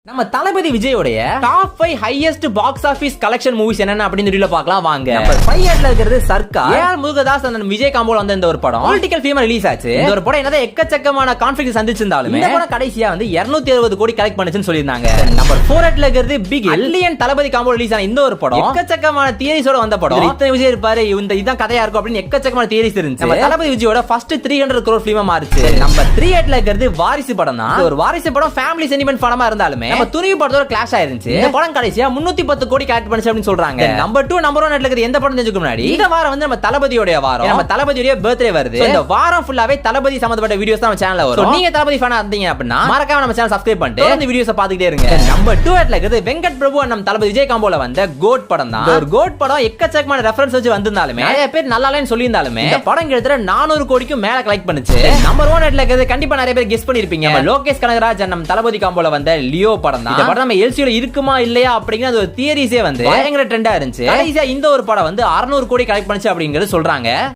நம்ம தளபதி விஜயோடைய top 5 highest box office collection movies என்னென்ன அப்படின்னு வீடியோல பார்க்கலாம் வாங்க. நம்பர் 5 இருக்கிறது சர்க்கார். ஏஆர் முருகதாஸ் அந்த விஜய் காம்போல வந்த இந்த ஒரு படம் பொலிட்டிக்கல் ஃபிலிமா ரிலீஸ் ஆச்சு. இந்த ஒரு படம் என்னதான் எக்கச்சக்கமான கான்ஃபிளிக்ட் சந்திச்சிருந்தாலும் இந்த படம் கடைசியா வந்து 260 கோடி கலெக்ட் பண்ணுச்சுன்னு சொல்லிருந்தாங்க. நம்பர் 4 இருக்கிறது பிக் அலியன் தளபதி காம்போல ரிலீஸ் ஆன இந்த ஒரு படம் எக்கச்சக்கமான தியரிஸோட வந்த படம். இத்தனை விஜய் இருப்பாரு, இந்த இதான் கதையா இருக்கும் அப்படின்னு எக்கச்சக்கமான தியரிஸ் இருந்துச்சு. நம்ம தளபதி விஜயோட ஃபர்ஸ்ட் 300 crore ஃபிலிமா மாறிச்சு. நம்பர் 3 இருக்கிறது வாரிசு படம் தான். ஒரு வாரிசு படம் ஃபேமிலி சென்டிமென்ட் படமா இருந்தாலுமே நம்ம துணிவு படத்தோட கிளாஷ் ஆயிருச்சு. இந்த படம் கடைசியா 310 கோடி கலெக்ட் பண்ணுச்சு அப்படின்னு சொல்றாங்க. நம்பர் 2 நம்பர் 1 இருக்கிறது எந்த படம் தெரிஞ்சுக்க முன்னாடி இந்த வாரம் வந்து நம்ம தளபதியோட வாரம். நம்ம தளபதியோட பர்த்டே வருது. இந்த வாரம் ஃபுல்லாவே தளபதி சம்பந்தப்பட்ட வீடியோஸ் தான் நம்ம சேனல்ல வரும். நீங்க தளபதி ஃபேனா இருந்தீங்க அப்படின்னா மறக்காம நம்ம சேனல் சப்ஸ்கிரைப் பண்ணிட்டு இந்த வீடியோஸை பாத்துக்கிட்டே இருங்க. நம்பர் 2 இருக்கிறது வெங்கட் பிரபு நம்ம தளபதி விஜய் காம்போல வந்த கோட் படம் தான். ஒரு கோட் படம் எக்கச்சக்கமான ரெஃபரன்ஸ் வச்சு வந்திருந்தாலுமே நிறைய பேர் நல்லா இல்லைன்னு சொல்லியிருந்தாலுமே இந்த படம் கிட்டத்தட்ட 400 கோடிக்கும் மேல கலெக்ட் பண்ணுச்சு. நம்பர் 1 இருக்கிறது கண்டிப்பா நிறைய பேர் கெஸ் பண்ணிருப்பீங்க. லோகேஷ் கனகராஜ் நம்ம தளபதி காம்போல வந்த லியோ படம் தான். இந்த படம் நம்ம எல்சியோல இருக்குமா இல்லையா அப்படிங்கிற ஒரு தியரிஸே வந்து பயங்கர ட்ரெண்டா இருந்துச்சு. கடைசியா இந்த ஒரு படம் வந்து 600 கோடி கலெக்ட் பண்ணுச்சு அப்படிங்கறது சொல்றாங்க.